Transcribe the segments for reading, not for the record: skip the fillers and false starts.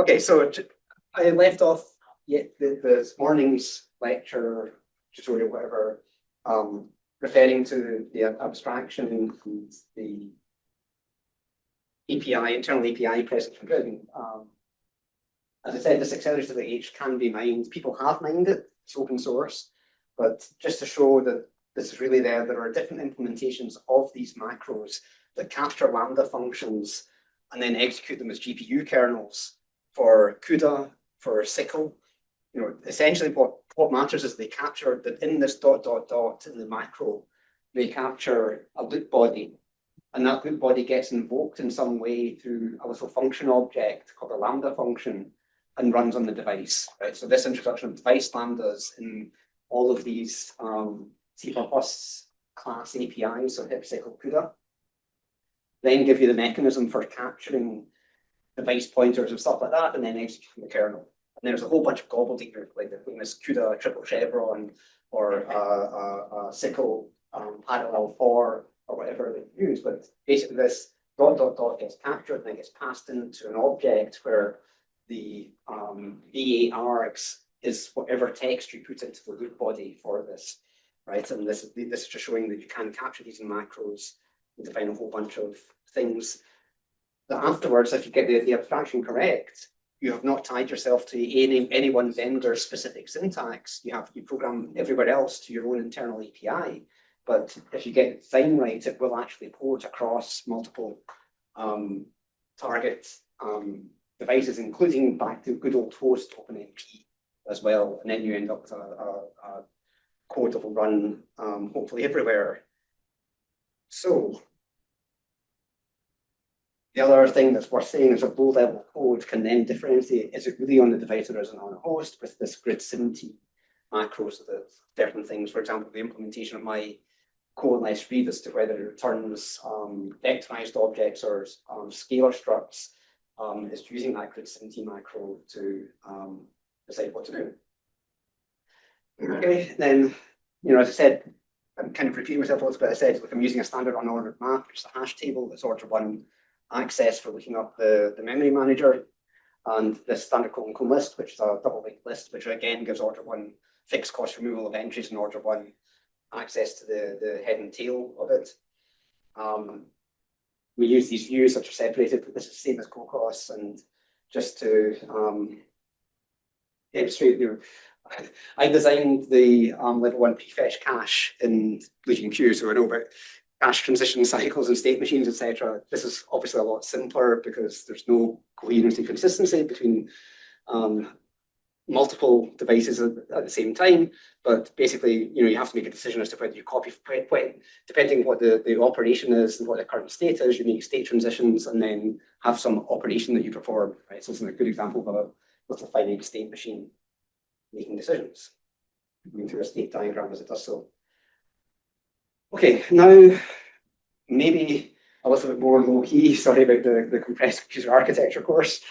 Okay, so I left off this morning's lecture, tutorial, whatever, referring to the abstraction and the API, internal API present for computing. As I said, this accelerator H can be mined. People have mined it, it's open source, but just to show that this is really there are different implementations of these macros that capture Lambda functions and then execute them as GPU kernels for CUDA, for SYCL. You know, essentially what matters is they capture that in this ... in the macro, they capture a loop body, and that loop body gets invoked in some way through a little function object called a Lambda function and runs on the device, right? So this introduction of device lambdas in all of these C++ class APIs, so HEP, SYCL, CUDA, then give you the mechanism for capturing device pointers and stuff like that, and then executing the kernel. And there's a whole bunch of gobbledygook, like the famous CUDA triple chevron or SYCL parallel for, or whatever they use. But basically this ... gets captured and then gets passed into an object where the V8 args is whatever text you put into the loop body for this, right? And this is just showing that you can capture these in macros and define a whole bunch of things that afterwards, if you get the abstraction correct, you have not tied yourself to any one vendor's specific syntax. You program everywhere else to your own internal API. But if you get the design right, it will actually port across multiple target devices, including back to good old host OpenMP as well. And then you end up with a code that will run hopefully everywhere. So the other thing that's worth saying is that low-level code can then differentiate, is it really on the device or is it on a host, with this grid-SIMT macro, so that certain things, for example, the implementation of my code let's read as to whether it returns vectorized objects or scalar structs is using that grid-SIMT macro to decide what to do. Okay, then, you know, as I said, I'm kind of repeating myself a little bit. I said, look, I'm using a standard unordered map, which is a hash table that's order one access for looking up the memory manager, and this standard colon list, which is a double linked list, which again gives order one fixed cost removal of entries and order one access to the head and tail of it. We use these views which are separated, but this is the same as COCOS, and just to illustrate, you know, I designed the level one prefetch cache in BlueGenQ, so I know about cache transition cycles and state machines, etc. This is obviously a lot simpler because there's no coherence and consistency between multiple devices at the same time. But basically, you know, you have to make a decision as to whether you copy when, depending on what the operation is and what the current state is. You make state transitions and then have some operation that you perform. Right. So this is a good example of a finite state machine making decisions, going through a state diagram as it does so. Okay, now maybe a little bit more low-key, sorry about the compressed computer architecture course.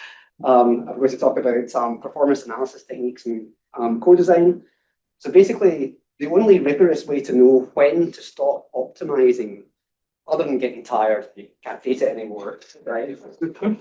I'm going to talk about performance analysis techniques and co-design. So basically, the only rigorous way to know when to stop optimizing, other than getting tired, you can't face it anymore, right?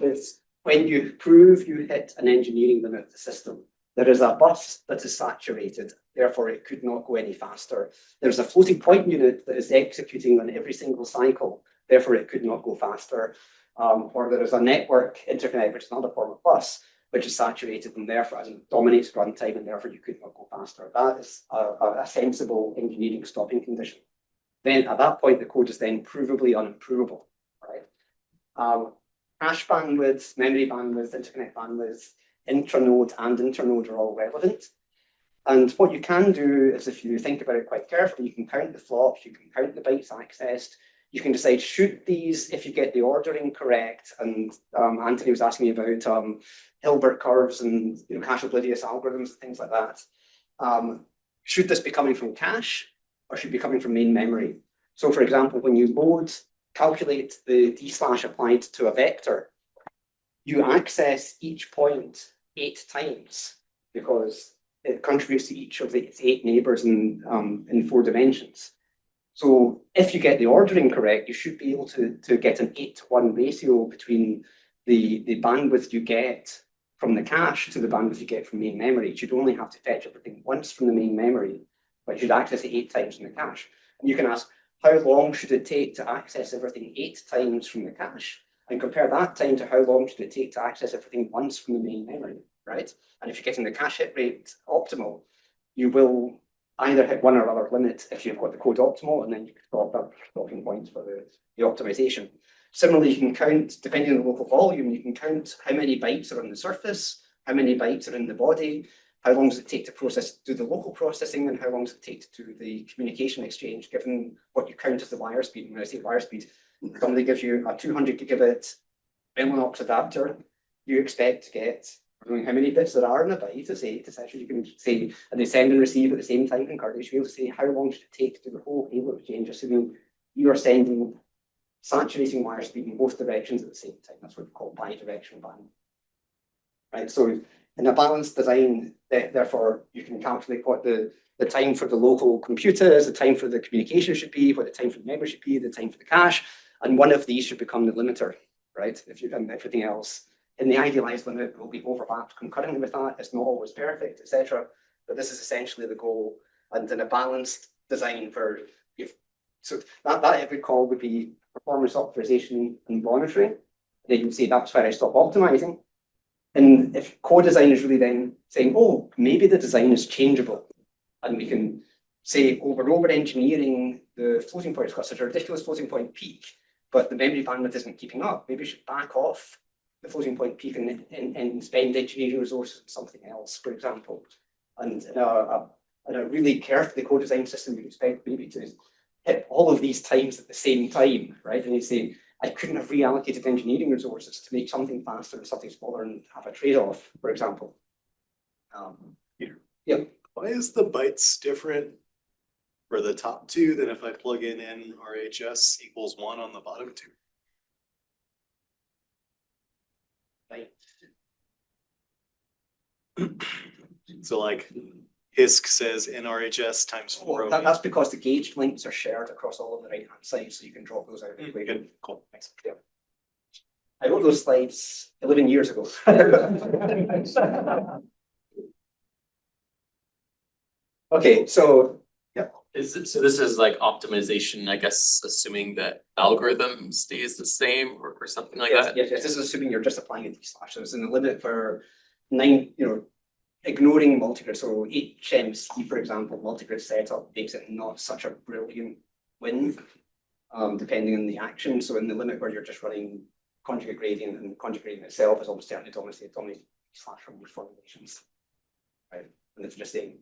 Is when you prove you hit an engineering limit of the system. There is a bus that is saturated, therefore it could not go any faster. There's a floating point unit that is executing on every single cycle, therefore it could not go faster. Or there is a network interconnect, which is another form of bus, which is saturated and therefore dominates runtime, and therefore you could not go faster. That is a sensible engineering stopping condition. Then at that point, the code is then provably unimprovable, right? Cache bandwidth, memory bandwidth, interconnect bandwidth, intranode and internode are all relevant. And what you can do is, if you think about it quite carefully, you can count the flops, you can count the bytes accessed, you can decide, should these, if you get the ordering correct, and Anthony was asking me about Hilbert curves and, you know, cache oblivious algorithms and things like that. Should this be coming from cache or should it be coming from main memory? So for example, when you calculate the d/ applied to a vector, you access each point 8 times because it contributes to each of its 8 neighbors in 4 dimensions. So if you get the ordering correct, you should be able to get an 8-to-1 ratio between the bandwidth you get from the cache to the bandwidth you get from main memory, you'd only have to fetch everything once from the main memory, but you'd access it 8 times from the cache. And you can ask, how long should it take to access everything 8 times from the cache? And compare that time to how long should it take to access everything once from the main memory, right? And if you're getting the cache hit rate optimal, you will either hit one or other limit if you've got the code optimal, and then you can stop up stopping points for the optimization. Similarly, you can count, depending on the local volume, you can count how many bytes are on the surface, how many bytes are in the body, how long does it take to do the local processing, and how long does it take to do the communication exchange, given what you count as the wire speed. And when I say wire speed, somebody gives you a 200 gigabit Mellanox adapter, you expect to get, knowing how many bits there are in a byte, it's 8, essentially you can say, and they send and receive at the same time concurrently, you should be able to say how long should it take to do the whole payload exchange, assuming you are sending saturating wire speed in both directions at the same time. That's what we call bidirectional bandwidth. Right, so in a balanced design, therefore, you can calculate what the time for the local computer is, the time for the communication should be, what the time for the memory should be, the time for the cache, and one of these should become the limiter, right? If you and everything else in the idealized limit will be overlapped concurrently with that. It's not always perfect, etc. But this is essentially the goal. And in a balanced design for so that every call would be performance optimization and monitoring. Then you can say that's where I stop optimizing. And if co-design is really then saying, oh, maybe the design is changeable, and we can say, oh, we're over engineering the floating point because such a ridiculous floating point peak, but the memory bandwidth isn't keeping up. Maybe we should back off the floating point peak and spend engineering resources on something else, for example. And in a really carefully co-designed system, you expect maybe to hit all of these times at the same time, right? And you say, I couldn't have reallocated engineering resources to make something faster and something smaller and have a trade-off, for example. Yeah. Why is the bytes different for the top two than if I plug in RHS equals 1 on the bottom two? Right. So like HISC says NRHS times 4. That's because the gauged links are shared across all of the right-hand side, so you can drop those out. Good, cool. Thanks. Yeah. I wrote those slides 11 years ago. Okay, so yeah. So this is like optimization, I guess, assuming that algorithm stays the same or something like that? Yes, this is assuming you're just applying a d/. So it's in the limit for 9, ignoring multigrid. So HMC, for example, multigrid setup makes it not such a brilliant win, depending on the action. So in the limit where you're just running conjugate gradient, and conjugate gradient itself is almost certainly dominated / remote formulations, right? And it's just saying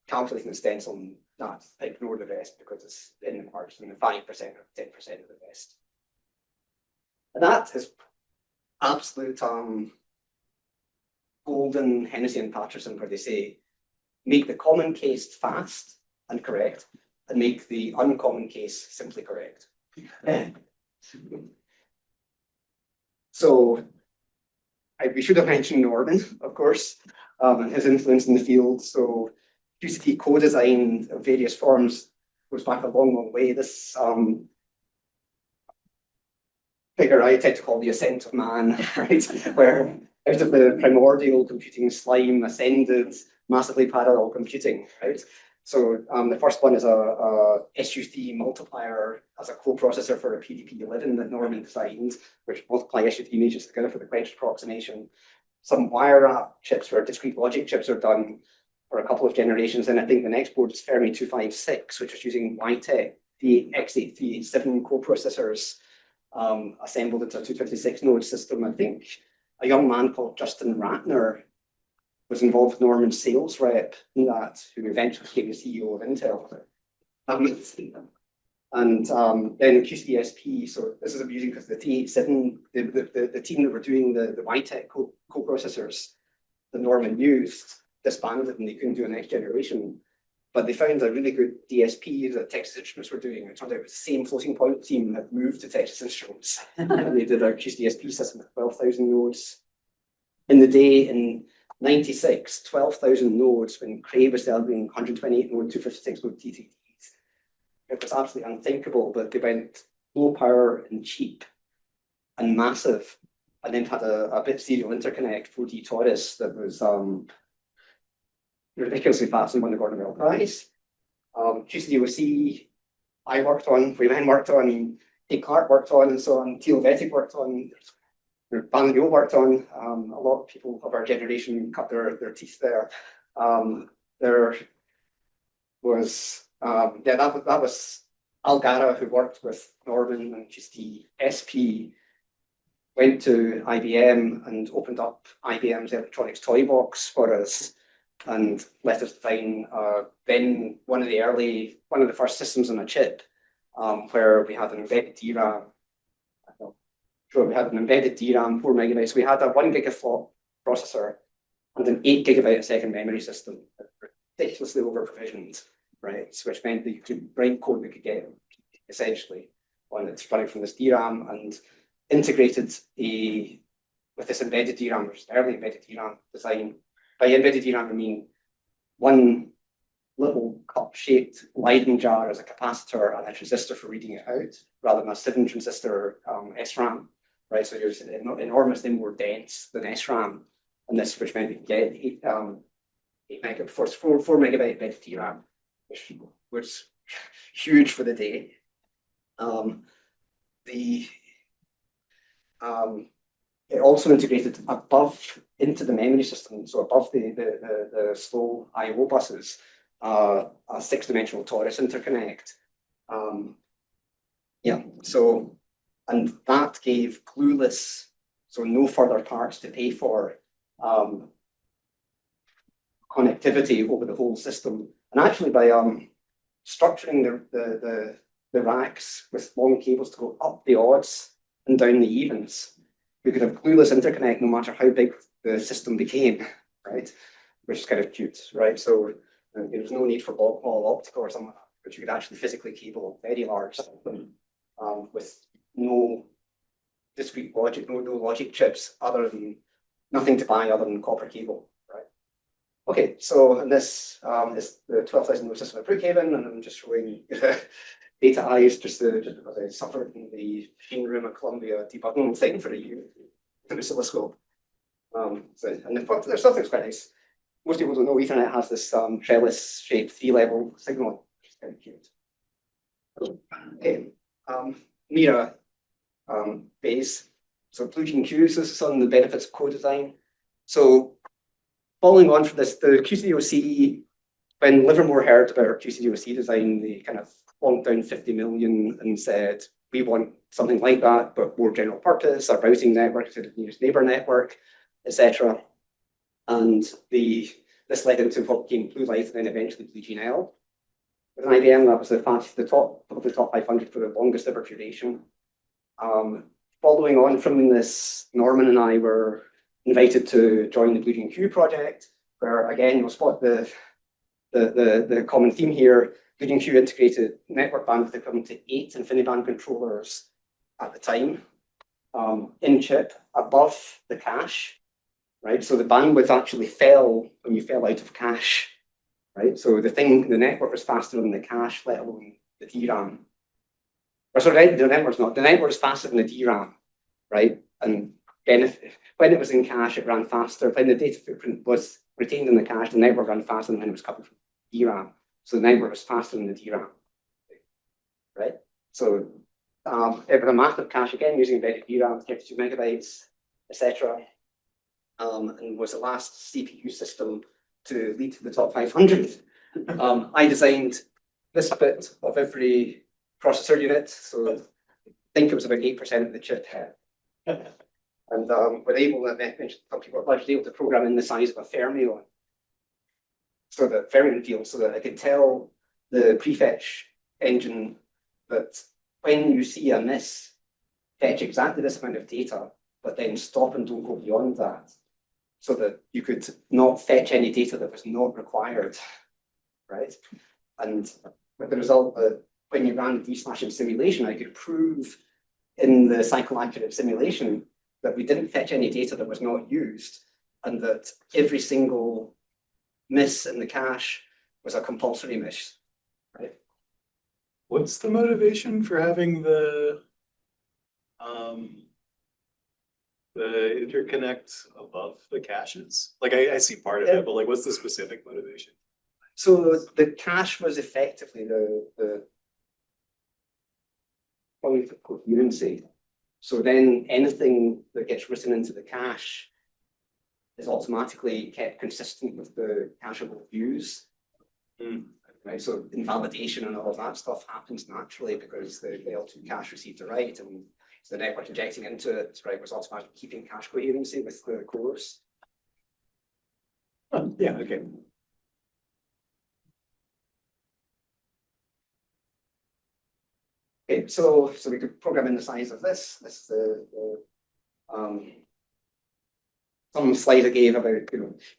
calculating the stencil and not ignore the rest because it's in the margin, in the 5% or 10% of the rest. And that is absolute golden Hennessy and Patterson, where they say, make the common case fast and correct, and make the uncommon case simply correct. So we should have mentioned Norman, of course, and his influence in the field. So QCT co-design of various forms goes back a long, long way. This figure I tend to call the ascent of man, right? Where out of the primordial computing slime ascended massively parallel computing, right? So the first one is a SU3 multiplier as a coprocessor for a PDP-11 that Norman designed, which multiply SU3 images together for the quenched approximation. Some wire wrap chips where discrete logic chips are done for a couple of generations. And I think the next board is Fermi 256, which is using YTech, the X8387 coprocessors assembled into a 256 node system. I think a young man called Justin Ratner was involved with Norman's sales rep in that, who eventually became the CEO of Intel. And then QCSP, so this is amusing because the T87, the team that were doing the YTech coprocessors that Norman used disbanded and they couldn't do a next generation. But they found a really good DSP that Texas Instruments were doing. It turned out it was the same floating point team that moved to Texas Instruments. They did a QCSP system with 12,000 nodes. In the day in 96, 12,000 nodes when Cray was selling 128 node, 256 node TTTs. It was absolutely unthinkable, but they went low power and cheap and massive and then had a bit serial interconnect 4D torus that was ridiculously fast and won the Gordon Bell Prize. QCDOC I worked on, Wayman worked on, A. Clark worked on, and so on. Teal Vettig worked on, Banlieue worked on. A lot of people of our generation cut their teeth there. There was that was Algara, who worked with Norman and QCD SP, went to IBM and opened up IBM's electronics toy box for us and let us design then one of the first systems on a chip, where we had an embedded DRAM. Sure, we had an embedded DRAM, 4 megabytes. We had a 1 gigaflop processor and an 8 gigabyte a second memory system, ridiculously over provisioned, right? Which meant that you could write code that could get essentially one that's running from this DRAM and integrated with this embedded DRAM, which is early embedded DRAM design. By embedded DRAM, I mean one little cup-shaped Leyden jar as a capacitor and a transistor for reading it out, rather than a 7-transistor SRAM, right? So you're enormously more dense than SRAM, and this which meant you could get 4 megabyte embedded DRAM, which was huge for the day. It also integrated above into the memory system, so above the slow I/O buses, a 6-dimensional torus interconnect. And that gave clueless, so no further parts to pay for, connectivity over the whole system. And actually, by structuring the racks with long cables to go up the odds and down the evens, we could have clueless interconnect no matter how big the system became, right? Which is kind of cute, right? So there's no need for ball optical or something like that, but you could actually physically cable very large system with no discrete logic, no logic chips other than nothing to buy other than copper cable, right? Okay, so and this is the 12,000 node system at Brookhaven, and I'm just showing data eyes just because I suffered in the machine room at Columbia debugging thing for a year in oscilloscope. And there's something that's quite nice. Most people don't know Ethernet has this trellis-shaped 3-level signal, which is kind of cute. Okay, Mira base. So blue gene queues, this is some of the benefits of co-design. So following on from this, the QCDOC, when Livermore heard about our QCDOC design, they kind of plonked down 50 million and said, we want something like that, but more general purpose, our routing network is the nearest neighbor network, etc. And this led into what became Blue Light and then eventually Blue Gene L. With an IBM, that was the top of the top 500 for the longest ever duration. Following on from this, Norman and I were invited to join the Blue Gene Q project, where again, you'll spot the common theme here. Blue Gene Q integrated network bandwidth equivalent to 8 InfiniBand controllers at the time, in chip above the cache, right? So the bandwidth actually fell when you fell out of cache, right? So the network was faster than the cache, let alone the DRAM. Or sorry, the network was faster than the DRAM, right? And when it was in cache, it ran faster. When the data footprint was retained in the cache, the network ran faster than when it was coupled from DRAM. So the network was faster than the DRAM, right? So it was a massive cache again using embedded DRAM, 32 megabytes, etc. And was the last CPU system to lead to the top 500. I designed this bit of every processor unit, so I think it was about 8% of the chip. And we're able to, some people were able to program in the size of a fermion. So the fermion field, so that I could tell the prefetch engine that when you see a miss, fetch exactly this amount of data, but then stop and don't go beyond that, so that you could not fetch any data that was not required, right? And with the result that when you ran D/M simulation, I could prove in the cycle accurate simulation that we didn't fetch any data that was not used, and that every single miss in the cache was a compulsory miss, right? What's the motivation for having the the interconnect above the caches? Like, I see part of it, but like, what's the specific motivation? So the cache was effectively the point of coherency. So then anything that gets written into the cache is automatically kept consistent with the cacheable views. Right, so invalidation and all of that stuff happens naturally because the L2 cache received a write, and so the network injecting into it, right, was automatically keeping cache coherency with the cores. Yeah, okay. Okay, so we could program in the size of this. This is some slide I gave about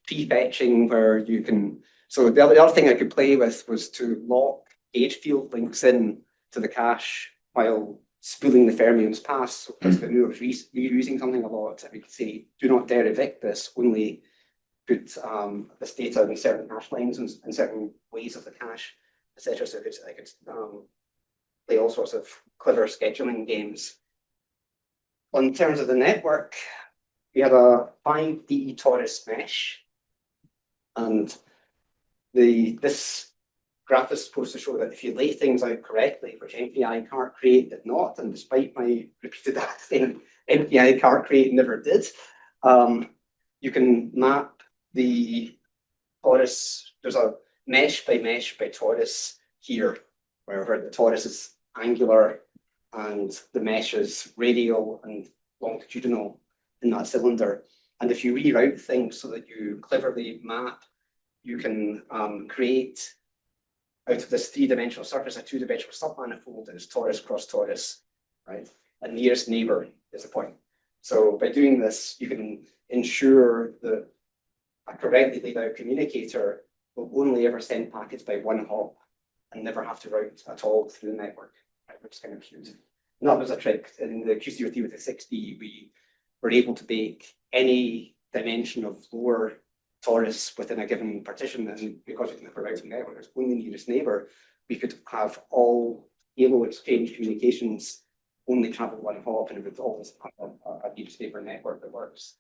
prefetching where you can. So the other thing I could play with was to lock gauge field links in to the cache while spooling the fermions past. So if I knew I was reusing something a lot, I could say, do not dare evict this, only put this data in certain hash lines and certain ways of the cache, etc. So I could play all sorts of clever scheduling games. In terms of the network, we had a 5D torus mesh, and this graph is supposed to show that if you lay things out correctly, which MPI cart create did not, and despite my repeated asking, MPI cart create never did, you can map the torus. There's a mesh by torus here, where the torus is angular and the mesh is radial and longitudinal in that cylinder. And if you reroute things so that you cleverly map, you can create out of this three-dimensional surface a two-dimensional submanifold that is torus cross torus, right? A nearest neighbor is the point. So by doing this, you can ensure that a correctly laid out communicator will only ever send packets by one hop and never have to route at all through the network, right? Which is kind of cute. And that was a trick. In the QC03 with the 6D, we were able to bake any dimension of lower torus within a given partition, and because we didn't have a routing network, it's only nearest neighbor, we could have all halo exchange communications only travel one hop, and it would always have a nearest neighbor network that works.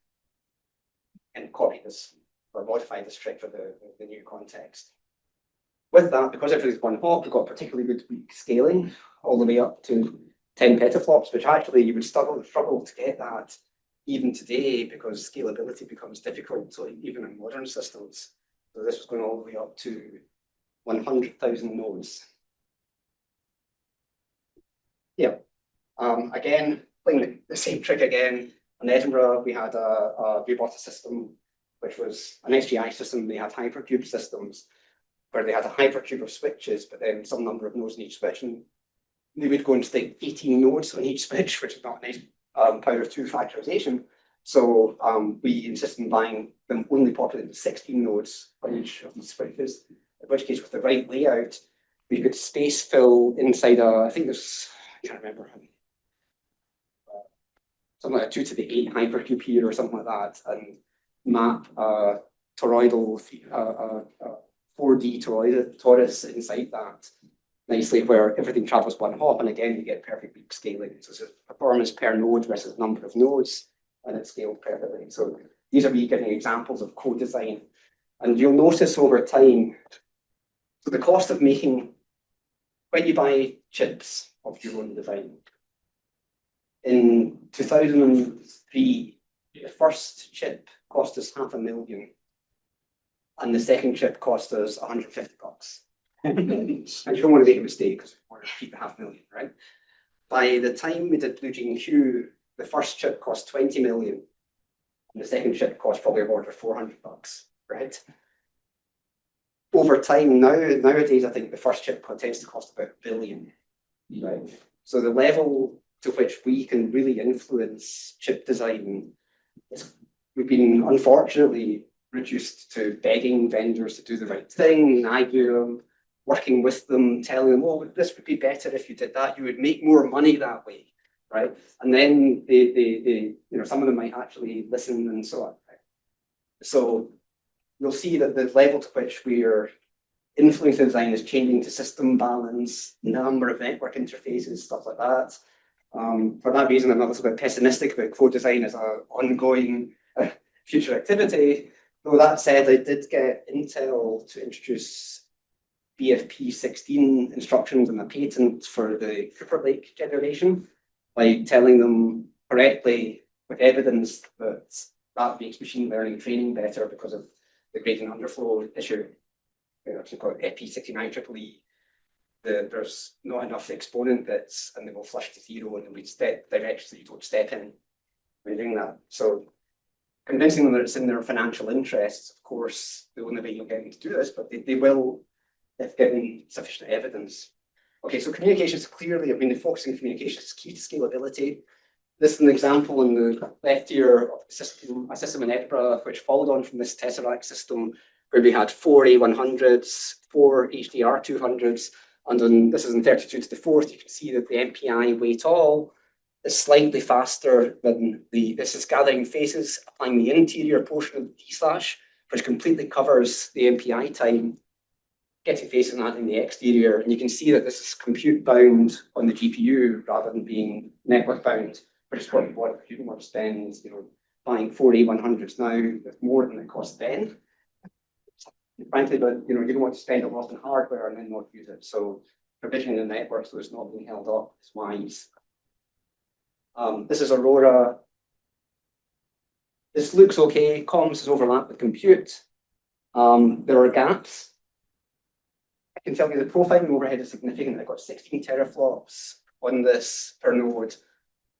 And copy this or modify this trick for the new context. With that, because everything's one hop, we've got particularly good weak scaling all the way up to 10 petaflops, which actually you would struggle to get that even today because scalability becomes difficult, so even in modern systems. So this was going all the way up to 100,000 nodes. Yeah. Again, playing the same trick again. In Edinburgh, we had we bought a system which was an SGI system. They had hypercube systems where they had a hypercube of switches, but then some number of nodes in each switch, and they would go and stick 18 nodes on each switch, which is not a nice power of 2 factorization. So we insisted on buying them only populated with 16 nodes on each of these switches, in which case with the right layout, we could space fill inside I think there's, I can't remember, something like a 2 to the 8 hypercube here or something like that, and map toroidal 4D torus inside that nicely, where everything travels one hop, and again you get perfect weak scaling. So it's performance per node versus number of nodes, and it's scaled perfectly. So these are me giving examples of co-design, and you'll notice over time. So the cost of making, when you buy chips of your own design, in 2003, the first chip cost us $500,000, and the second chip cost us $150. And you don't want to make a mistake because we want to keep the $500,000, right? By the time we did Blue Gene Q, the first chip cost 20 million, and the second chip cost probably of order $400, right? Over time, nowadays, I think the first chip tends to cost about $1 billion, right? So the level to which we can really influence chip design we've been unfortunately reduced to begging vendors to do the right thing, nagging them, working with them, telling them, oh, this would be better if you did that. You would make more money that way, right? And then they some of them might actually listen and so on. Right? So you'll see that the level to which we are influencing design is changing to system balance, number of network interfaces, stuff like that. For that reason, I'm a little bit pessimistic about code design as an ongoing future activity. Though that said, I did get Intel to introduce BFP 16 instructions in a patent for the Cooper Lake generation by telling them correctly with evidence that that makes machine learning training better because of the gradient underflow issue. It's called EP69EE. There's not enough exponent bits and they will flush to zero and we step directions that you don't step in when doing that. So convincing them that it's in their financial interests, of course, the only way you'll get them to do this, but they will if given sufficient evidence. Okay, so communications clearly, the focus on communications is key to scalability. This is an example in the left here of a system in Edinburgh, which followed on from this Tesseract system, where we had 4 A100s, 4 HDR200s, and then this is in 32 to the fourth. You can see that the MPI weight all is slightly faster than this is gathering faces, applying the interior portion of the D/, which completely covers the MPI time, getting faces on that in the exterior. And you can see that this is compute bound on the GPU rather than being network bound, which is what you don't want to spend, buying 4 A100s now with more than it cost then. Frankly, but you don't want to spend a lot on hardware and then not use it. So provisioning the network so it's not being held up is wise. This is Aurora. This looks okay. Comms is overlapped with compute. There are gaps. I can tell you the profiling overhead is significant. I got 16 teraflops on this per node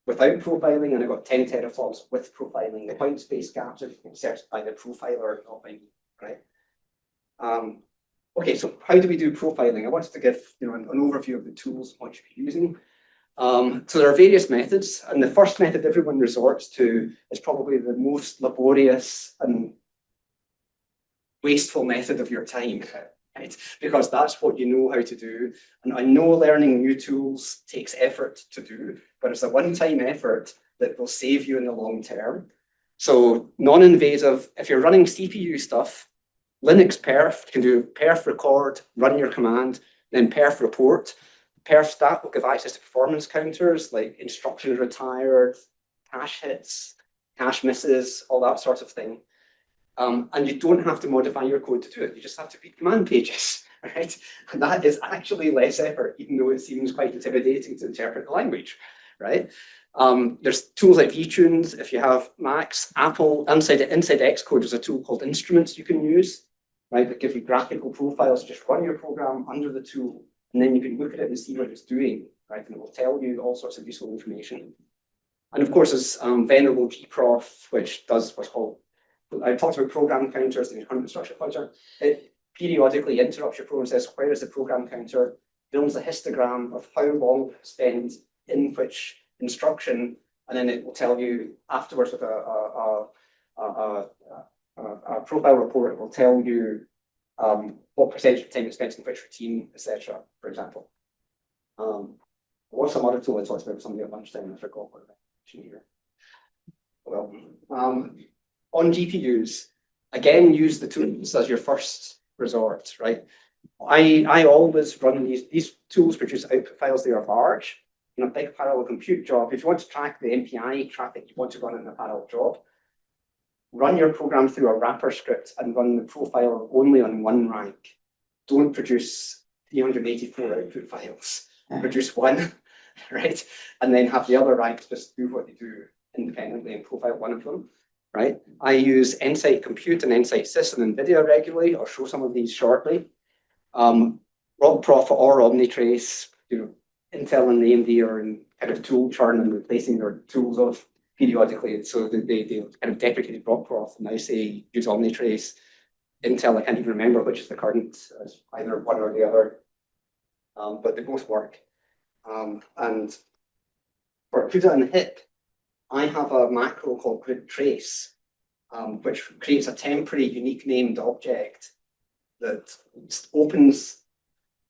without profiling, and I got 10 teraflops with profiling. The white space gaps are inserted by the profiler, not by me, right? Okay, so how do we do profiling? I wanted to give an overview of the tools and what you should be using. So there are various methods, and the first method everyone resorts to is probably the most laborious and wasteful method of your time, right? Because that's what you know how to do. And I know learning new tools takes effort to do, but it's a one-time effort that will save you in the long term. So non-invasive, if you're running CPU stuff, Linux perf can do perf record, run your command, then perf report. Perf stat will give access to performance counters like instructions retired, cache hits, cache misses, all that sort of thing. And you don't have to modify your code to do it. You just have to read command pages, right? And that is actually less effort, even though it seems quite intimidating to interpret the language, right? There's tools like vtunes. If you have Macs, Apple, inside Xcode, there's a tool called Instruments you can use, right? That give you graphical profiles. Just run your program under the tool, and then you can look at it and see what it's doing, right? And it will tell you all sorts of useful information. And of course, there's venerable gprof, which does what's called, I talked about program counters and current instruction pointer. It periodically interrupts your program and says, where is the program counter? Builds a histogram of how long it spends in which instruction, and then it will tell you afterwards with a profile report. It will tell you what percentage of time it spent in which routine, etc. For example. What's some other tool I talked about with somebody at lunchtime? I forgot what I mentioned here. Well, on GPUs, again, use the tools as your first resort, right? I always run these tools produce output files. They are large. In a big parallel compute job, if you want to track the MPI traffic you want to run in a parallel job, run your program through a wrapper script and run the profile only on one rank. Don't produce 384 output files. Produce one, right? And then have the other ranks just do what they do independently and profile one of them, right? I use Nsight Compute and Nsight Sys and NVIDIA regularly. I'll show some of these shortly. RobProf or Omnitrace, Intel and AMD are in kind of tool churn and replacing their tools off periodically. So they kind of deprecated RobProf and now say use Omnitrace. Intel, I can't even remember which is the current, either one or the other, but they both work. And for CUDA and HIP, I have a macro called grid trace, which creates a temporary unique named object that opens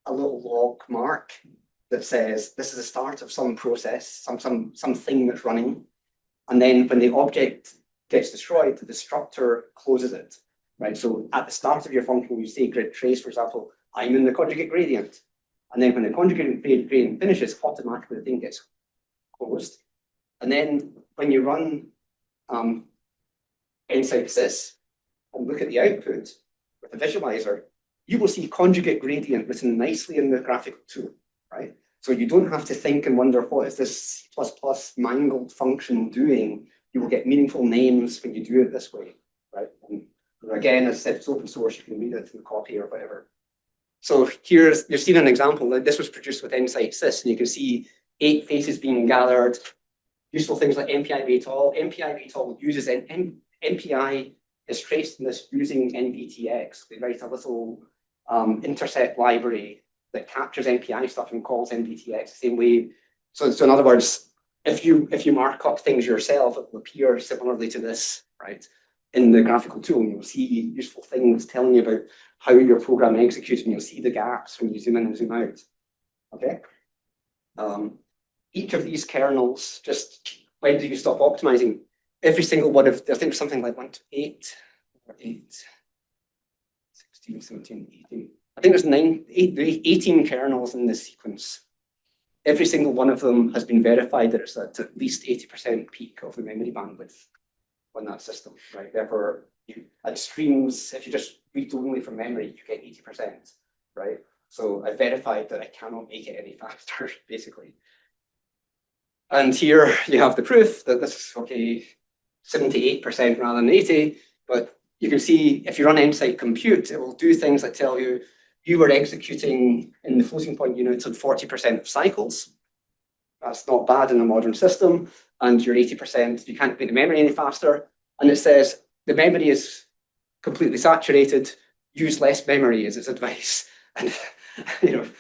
a little log mark that says this is the start of some process, something that's running. And then when the object gets destroyed, the destructor closes it, right? So at the start of your function, you say grid trace, for example, I'm in the conjugate gradient. And then when the conjugate gradient finishes, automatically the thing gets closed. And then when you run NSYSYS and look at the output with the visualizer, you will see conjugate gradient written nicely in the graphical tool, right? So you don't have to think and wonder, what is this C++ mangled function doing? You will get meaningful names when you do it this way, right? And again, as I said, it's open source, you can read it in the copy or whatever. So here's, you've seen an example. This was produced with NSYSYS, and you can see 8 faces being gathered. Useful things like MPI-Vatol. MPI-Vatol uses MPI is traced in this using NVTX. They write a little intercept library that captures MPI stuff and calls NVTX the same way. So in other words, if you mark up things yourself, it will appear similarly to this, right? In the graphical tool, you'll see useful things telling you about how your program executes, and you'll see the gaps when you zoom in and zoom out. Okay. Each of these kernels, just when do you stop optimizing? Every single one of, I think something like 1 to 8, or 8, 16, 17, 18. I think there's 18 kernels in this sequence. Every single one of them has been verified that it's at least 80% peak of the memory bandwidth on that system, right? Therefore, at streams, if you just read only from memory, you get 80%, right? So I verified that I cannot make it any faster, basically. And here you have the proof that this is, okay, 78% rather than 80, but you can see if you run Nsight compute, it will do things that tell you you were executing in the floating point units at 40% of cycles. That's not bad in a modern system. And your 80%, you can't make the memory any faster. And it says the memory is completely saturated, use less memory is its advice. And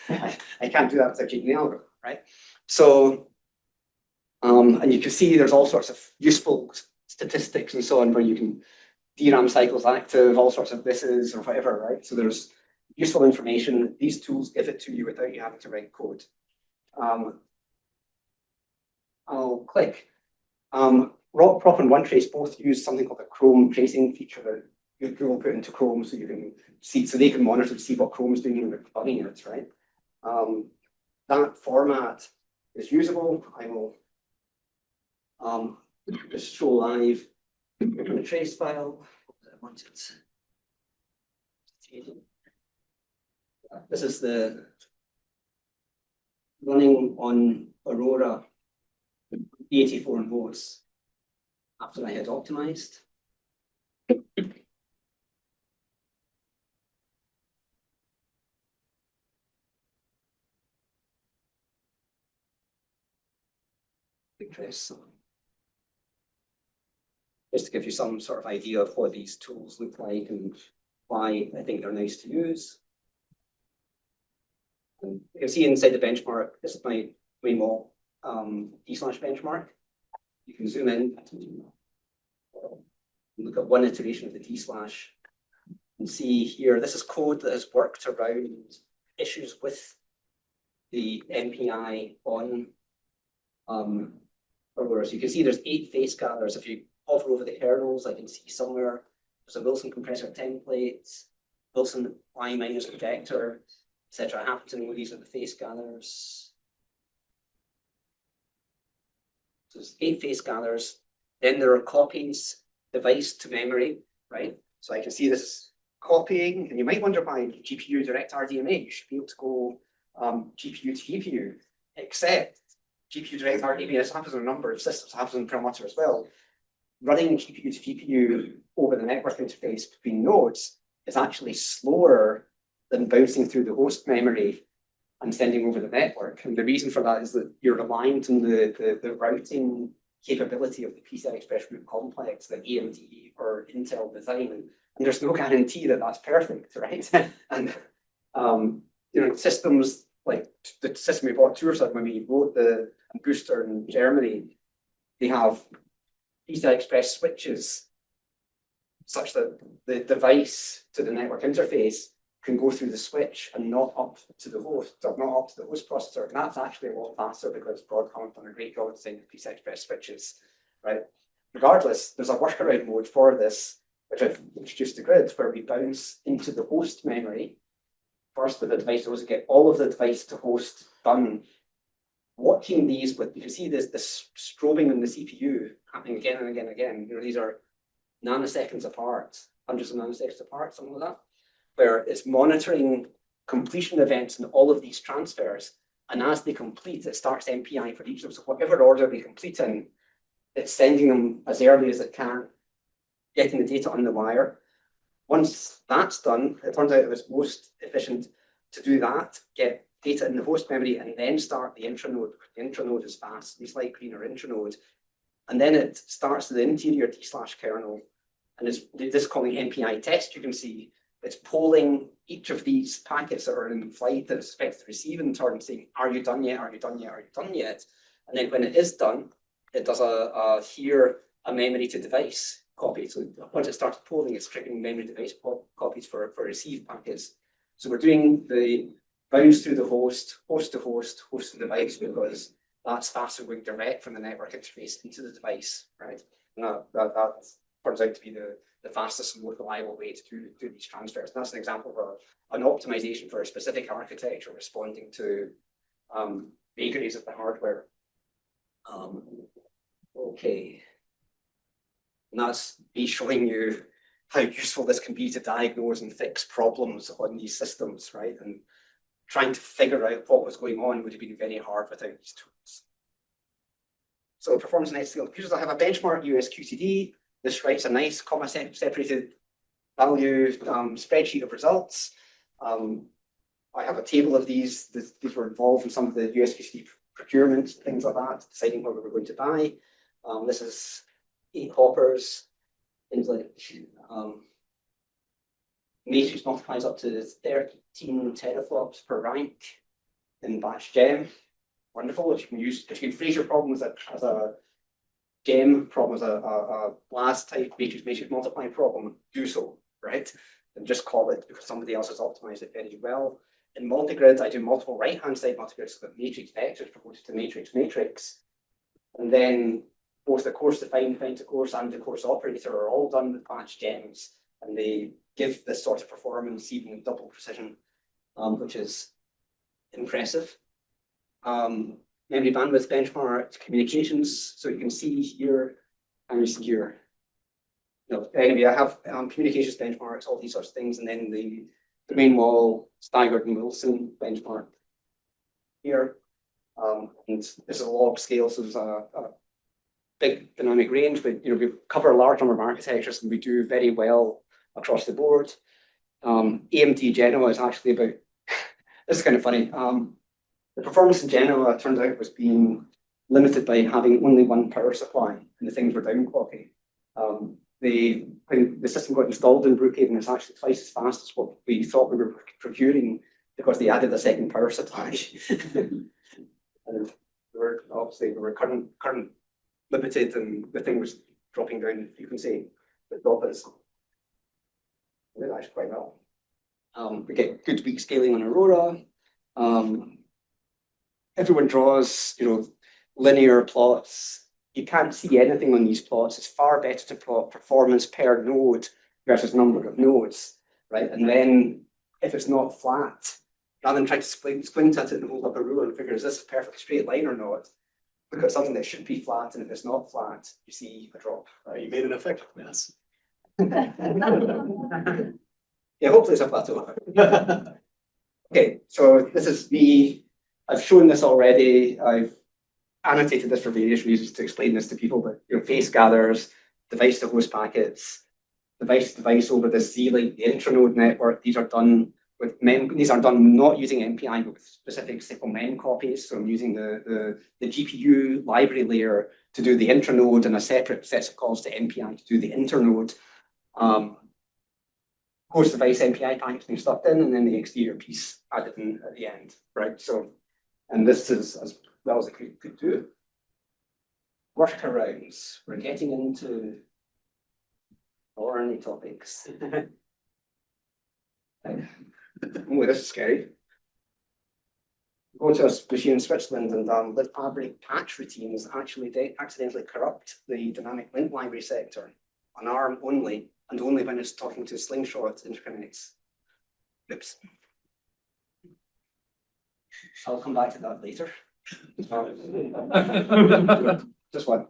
I can't do that without changing the algorithm, right? So, and you can see there's all sorts of useful statistics and so on where you can DRAM cycles active, all sorts of thises or whatever, right? So there's useful information. These tools give it to you without you having to write code. I'll click. RockProp and OneTrace both use something called a Chrome tracing feature that you will put into Chrome so you can see, so they can monitor to see what Chrome is doing and running it, right? That format is usable. I will just show live a trace file. I want it. This is the running on Aurora 84 nodes after I had optimized. Just to give you some sort of idea of what these tools look like and why I think they're nice to use. And you can see inside the benchmark, this is my Waymo d/benchmark. You can zoom in and look at one iteration of the d/ and see here, this is code that has worked around issues with the MPI on Aurora. So you can see there's 8 face gathers. If you hover over the kernels, I can see somewhere there's a Wilson compressor template, Wilson Y- projector, etc. I happen to know these are the face gathers. So there's 8 face gathers. Then there are copies, device to memory, right? So I can see this copying, and you might wonder why GPU direct RDMA, you should be able to go GPU to GPU, except GPU direct RDMA, this happens on a number of systems, happens on Perlmutter as well. Running GPU to GPU over the network interface between nodes is actually slower than bouncing through the host memory and sending over the network. And the reason for that is that you're reliant on the routing capability of the PCI Express root complex that AMD or Intel design. And there's no guarantee that that's perfect, right? And systems like the system we bought tours of when we wrote the booster in Germany, they have PCI Express switches such that the device to the network interface can go through the switch and not up to the host, or not up to the host processor. And that's actually a lot faster because Broadcom have done a great job designing PCI Express switches, right? Regardless, there's a workaround mode for this, which I've introduced to Grid, where we bounce into the host memory first with the device to host, get all of the device to host done watching these with, you can see this strobing in the CPU happening again and again and again. You know, these are nanoseconds apart, hundreds of nanoseconds apart, something like that, where it's monitoring completion events in all of these transfers. And as they complete, it starts MPI for each of them. So whatever order they complete in, it's sending them as early as it can, getting the data on the wire. Once that's done, it turns out it was most efficient to do that, get data in the host memory, and then start the intranode. The intranode is fast, these light green are intranode. And then it starts the interior D/kernel, and it's this calling MPI test. You can see it's polling each of these packets that are in flight that it's expected to receive in turn, saying, are you done yet? Are you done yet? Are you done yet? And then when it is done, it does a memory to device copy. So once it starts polling, it's triggering memory device copies for received packets. So we're doing the bounce through the host to host, host to device, because that's faster going direct from the network interface into the device, right? And that turns out to be the fastest and most reliable way to do these transfers. And that's an example of an optimization for a specific architecture responding to vagaries of the hardware. Okay. And that's me showing you how useful this can be to diagnose and fix problems on these systems, right? And trying to figure out what was going on would have been very hard without these tools. So performance and scale computers, I have a benchmark USQCD. This writes a nice comma-separated value spreadsheet of results. I have a table of these. These were involved in some of the USQCD procurement, things like that, deciding what we were going to buy. This is 8 hoppers, things like matrix multiplies up to 13 teraflops per rank in batch gem. Wonderful. If you can phrase your problem as a gem problem, as a blast type matrix multiply problem, do so, right? And just call it because somebody else has optimized it very well. In multigrid, I do multiple right-hand side multigrids, so that matrix vectors proposed to matrix. And then both the course defined, define to course, and the course operator are all done with batch gems. And they give this sort of performance even with double precision, which is impressive. Memory bandwidth benchmark communications. So you can see here, and you see here. No, anyway, I have communications benchmarks, all these sorts of things, and then the domain wall, Staggered and Wilson benchmark here. And this is a log scale, so there's a big dynamic range, but we cover a large number of architectures and we do very well across the board. AMD Genoa is actually about, this is kind of funny. The performance in Genoa, it turns out, was being limited by having only one power supply and the things were downclocking. When the system got installed in Brookhaven, it's actually twice as fast as what we thought we were procuring because they added a second power supply. And we were current limited, and the thing was dropping down in frequency. The drop is actually quite well. We get good weak scaling on Aurora. Everyone draws, linear plots. You can't see anything on these plots. It's far better to plot performance per node versus number of nodes, right? And then if it's not flat, rather than trying to squint at it and hold up a ruler and figure, is this a perfect straight line or not? Look at something that should be flat, and if it's not flat, you see a drop. You made an effective mess. Yeah, hopefully it's a plateau. Okay, so this is me. I've shown this already. I've annotated this for various reasons to explain this to people, but face gathers, device to host packets, device to device over the Z-Link, the intranode network. These are done with these are done not using MPI, but with specific simple mem copies. So I'm using the GPU library layer to do the intranode and a separate set of calls to MPI to do the internode. Host device MPI packets being stuck in, and then the exterior piece added in at the end, right? So, and this is as well as it could do. Workarounds. We're getting into thorny topics. Oh, this is scary. Go to a machine in Switzerland, and lib fabric patch routines actually accidentally corrupt the dynamic link library sector on ARM only, and only when it's talking to slingshot interconnects. Oops. I'll come back to that later. Just one.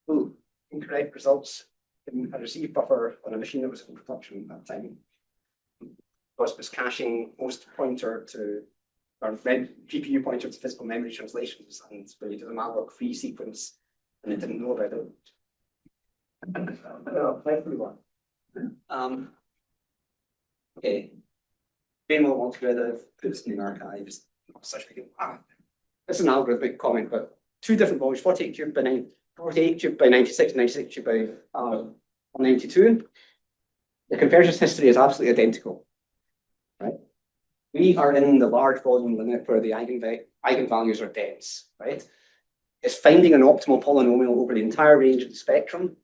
Ooh, incorrect results in a receive buffer on a machine that was in production at that time. Because it was caching most pointer to, or GPU pointer to physical memory translations, and when you did a malloc free sequence, and it didn't know about it. Okay. Being more multi-threaded, puts in archives. Such a It's an algorithmic comment, but two different volumes, 48 cubed by 96, 96 cubed by 192. The convergence history is absolutely identical, right? We are in the large volume limit where the eigenvalues are dense, right? It's finding an optimal polynomial over the entire range of the spectrum.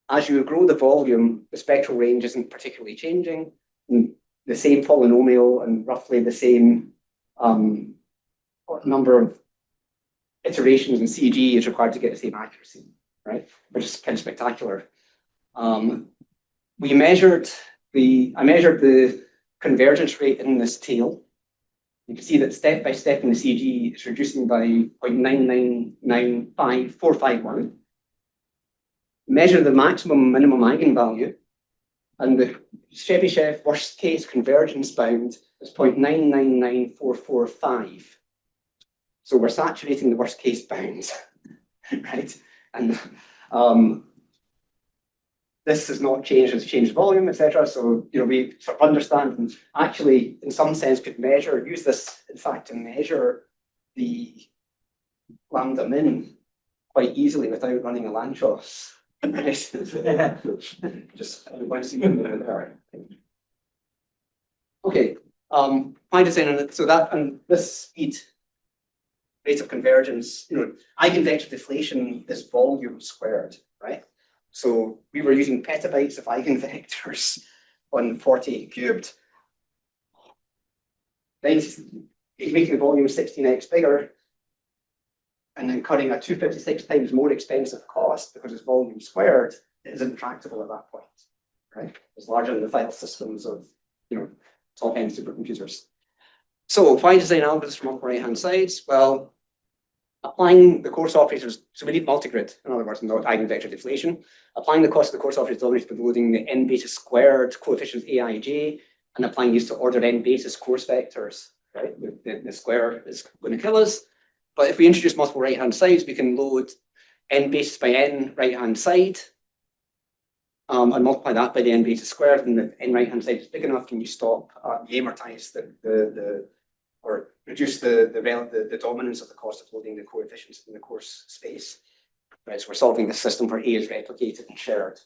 As you grow the volume, the spectral range isn't particularly changing. The same polynomial and roughly the same number of iterations in CG is required to get the same accuracy, right? Which is kind of spectacular. I measured the convergence rate in this tail. You can see that step by step in the CG, it's reducing by 0.9995451. Measure the maximum and minimum eigenvalue, and the Chebyshev worst case convergence bound is 0.999445. So we're saturating the worst case bounds, right? And this has not changed as changed volume, etc. So we sort of understand and actually, in some sense, could use this, in fact, to measure the lambda min quite easily without running a Lanczos. Just want to see there. Okay. High design, so that and this speed rate of convergence, eigenvector deflation is volume squared, right? So we were using petabytes of eigenvectors on 48 cubed. Then making the volume 16x bigger and then cutting a 256 times more expensive cost because it's volume squared is intractable at that point, right? It's larger than the file systems of, top-end supercomputers. So why design algorithms from multiple right-hand sides? Well, applying the coarse operators, so we need multigrid, in other words, not eigenvector deflation. Applying the cost of the coarse operators by loading the n beta squared coefficients aij and applying these to order n basis coarse vectors, right? The square is going to kill us. But if we introduce multiple right-hand sides, we can load n basis by n right-hand side and multiply that by the n beta squared, and if n right-hand side is big enough, can you stop, you amortize or reduce the dominance of the cost of loading the coefficients in the coarse space. Right, so we're solving the system where A is replicated and shared.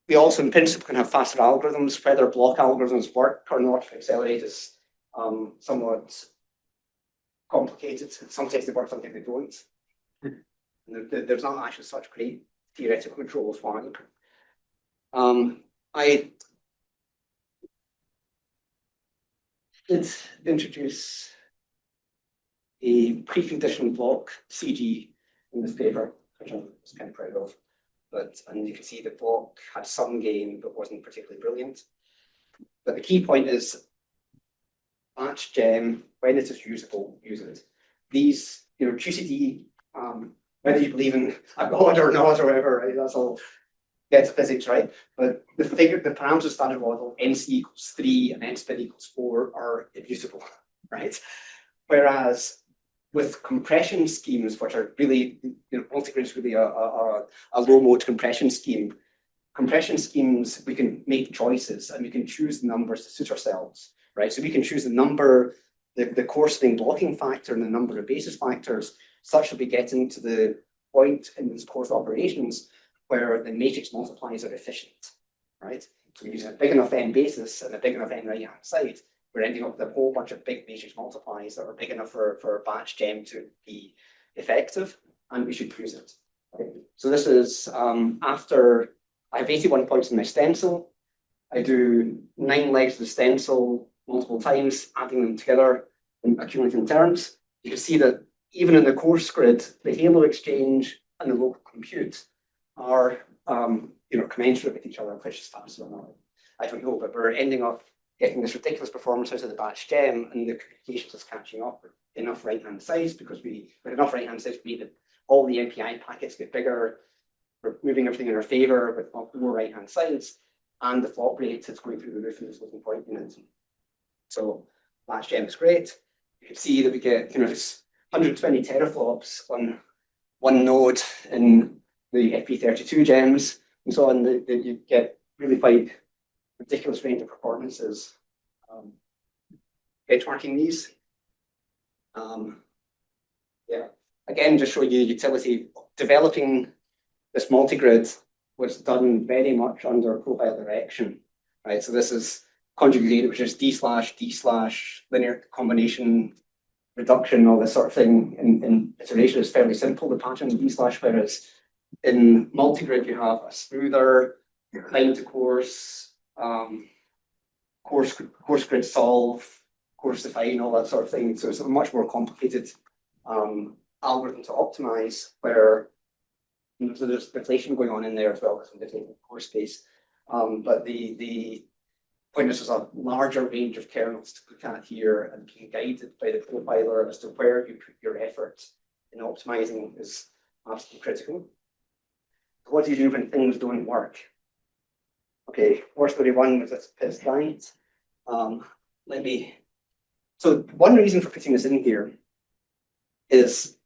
We also, in principle, can have faster algorithms. Whether block algorithms work or not to accelerate is somewhat complicated. Sometimes they work, sometimes they don't. There's not actually such great theoretical control of why. I did introduce a preconditioned block CG in this paper, which I was kind of proud of. And you can see the block had some gain, but wasn't particularly brilliant. But the key point is batch gem, when it is usable, use it. These, QCD, whether you believe in a god or not or whatever, right? That's all gets physics, right? But the parameters of standard model, NC equals 3 and n spin equals 4 are immutable, right? Whereas with compression schemes, which are really, multigrid is really a low mode compression scheme. Compression schemes, we can make choices and we can choose the numbers to suit ourselves, right? So we can choose the number, the coarsening blocking factor and the number of basis factors, such that we get into the point in these coarse operations where the matrix multipliers are efficient, right? So we use a big enough n basis and a big enough n right-hand side, we're ending up with a whole bunch of big matrix multipliers that are big enough for batch gem to be effective, and we should use it. Okay. So this is after I have 81 points in my stencil. I do 9 legs of the stencil multiple times, adding them together in accumulating terms. You can see that even in the coarse grid, the halo exchange and the local compute are commensurate with each other, which is faster or not. I don't know, but we're ending up getting this ridiculous performance out of the batch gem, and the communications is catching up with enough right-hand size because with enough right-hand size, we that all the MPI packets get bigger. We're moving everything in our favor with more right-hand sides, and the flop rate is going through the roof in this floating point unit. So batch gem is great. You can see that we get 120 teraflops on one node in the FP32 gems, and so on. That you get really quite ridiculous range of performances. Benchmarking these. Yeah, again, just show you utility. Developing this multi-grid was done very much under profile direction, right? So this is conjugate data, which is d/d/ linear combination reduction, all this sort of thing. In iteration is fairly simple, the pattern in d/, whereas in multi-grid you have a smoother time to course, course grid solve, course define, all that sort of thing. So it's a much more complicated algorithm to optimize, where so there's deflation going on in there as well, some different course space. But the point is there's a larger range of kernels to look at here, and being guided by the profiler as to where you put your effort in optimizing is absolutely critical. So what do you do when things don't work? Okay, war story one was this guide. So one reason for putting this in here is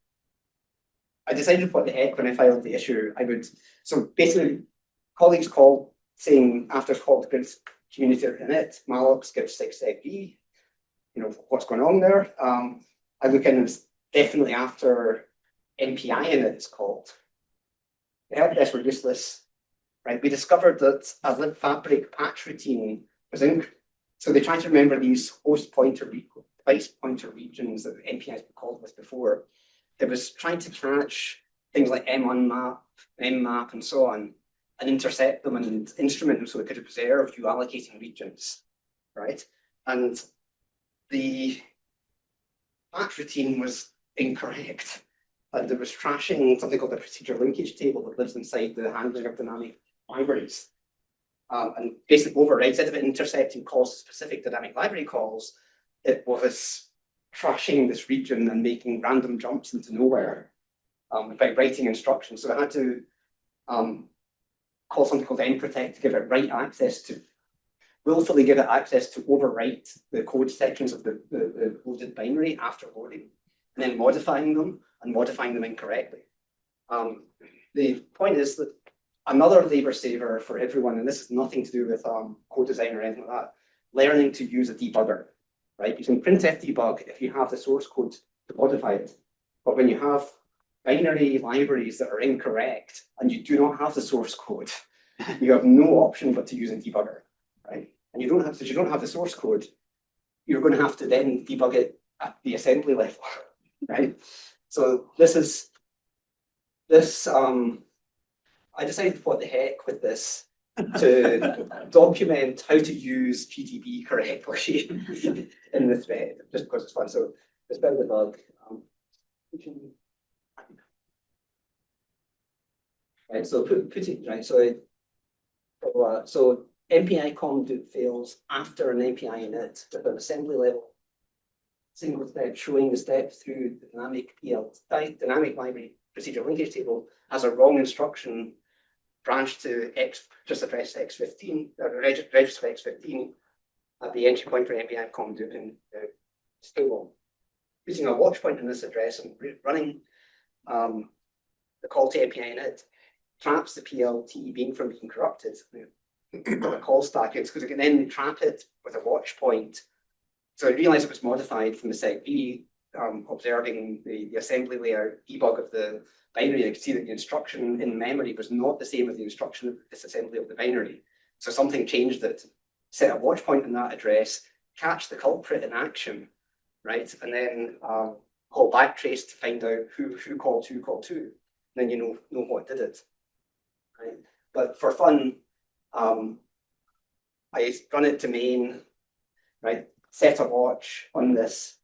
I decided what the heck when I filed the issue. So basically colleagues call saying after call to grid community init, malloc gives 6xb, what's going on there. I look in, it's definitely after MPI init is called. The help desk were useless, right? We discovered that a libfabric patch routine was so they tried to remember these host pointer, device pointer regions that MPI has been called with before. It was trying to catch things like M1map, mmap, and so on, and intercept them and instrument them so it could observe you allocating regions, right? And the patch routine was incorrect. And it was trashing something called the procedure linkage table that lives inside the handling of dynamic libraries. And basically overrides, instead of it intercepting calls to specific dynamic library calls, it was trashing this region and making random jumps into nowhere by writing instructions. So I had to call something called mprotect to give it write access to, willfully give it access to overwrite the code sections of the loaded binary after loading, and then modifying them incorrectly. The point is that another labor saver for everyone, and this has nothing to do with code design or anything like that, learning to use a debugger, right? You can printf debug if you have the source code to modify it. But when you have binary libraries that are incorrect and you do not have the source code, you have no option but to use a debugger, right? And since you don't have the source code, you're going to have to then debug it at the assembly level, right? So I decided what the heck with this to document how to use GDB correctly in the thread, just because it's fun. So it's been the bug. Right, so putting right, so MPI conduit fails after an MPI init with an assembly level single step showing the step through the dynamic library procedure linkage table has a wrong instruction branch to X, just address X15, register X15 at the entry point for MPI conduit in the table. Using a watch point in this address and running the call to MPI init traps the PLT being from being corrupted. The call stack is because it can then trap it with a watch point. So I realized it was modified from the SecB, observing the assembly layer debug of the binary. I could see that the instruction in memory was not the same as the instruction of this assembly of the binary. So something changed it. Set a watch point in that address, catch the culprit in action, right? And then call backtrace to find out who called to. And then you know what did it, right? But for fun, I run it to main, right? Set a watch on this,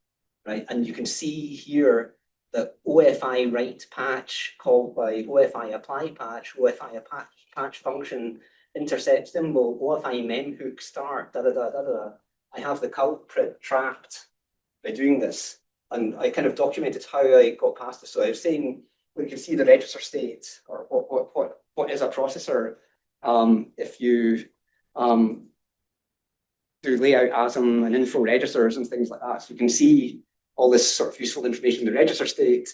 right? And you can see here that OFI write patch called by OFI apply patch, OFI patch function, intercept symbol, OFI memhook start, I have the culprit trapped by doing this. And I kind of documented how I got past this. So I was saying, we can see the register state, or what is a processor. If you do layout ASM and info registers and things like that, so you can see all this sort of useful information in the register state.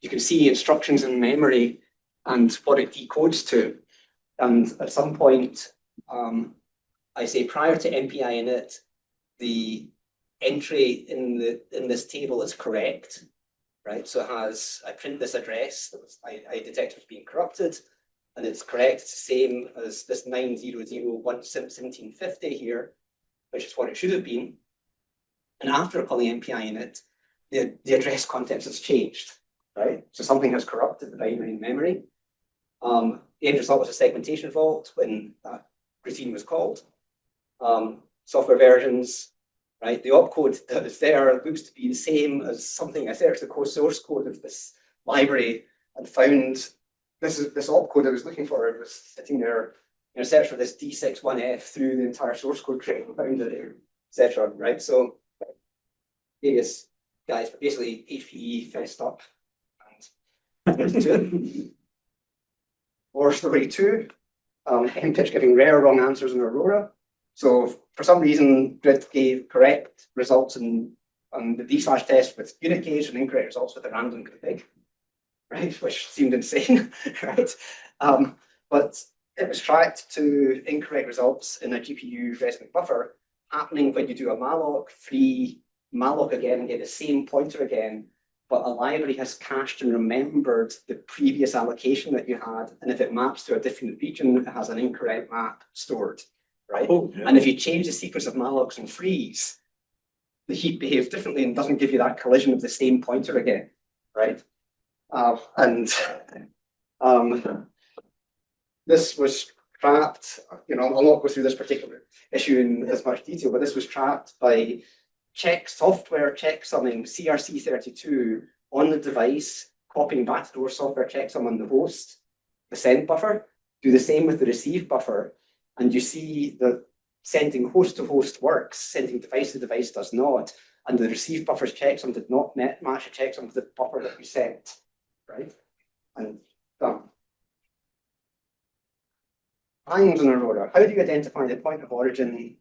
You can see instructions in memory and what it decodes to. And at some point, I say prior to MPI init, the entry in this table is correct, right? So it has, I print this address that was, I detect as being corrupted, and it's correct. It's the same as this 9001750 here, which is what it should have been. And after calling MPI init, the address context has changed, right? So something has corrupted the binary in memory. The end result was a segmentation fault when that routine was called. Software versions, right? The opcode that is there looks to be the same as something. I searched the core source code of this library and found this opcode I was looking for. It was sitting there in a search for this D61F through the entire source code tree and found it, etc. Right? So various guys, but basically HPE fessed up and or story 2, MPitch giving rare wrong answers in Aurora. So for some reason, Grid gave correct results on the D/test with unit gauge and incorrect results with a random config, right? Which seemed insane, right? But it was tracked to incorrect results in a GPU resident buffer happening when you do a malloc, free malloc again and get the same pointer again, but a library has cached and remembered the previous allocation that you had, and if it maps to a different region, it has an incorrect map stored, right? Oh, yeah. And if you change the sequence of mallocs and frees, the heap behaves differently and doesn't give you that collision of the same pointer again, right? This was trapped, I'll not go through this particular issue in as much detail, but this was trapped by software checksumming CRC32 on the device, copying backdoor software checksum on the host, the send buffer, do the same with the receive buffer, and you see that sending host to host works, sending device to device does not, and the receive buffer's checksum did not match a checksum with the buffer that we sent, right? And hangs in Aurora. How do you identify the point of origin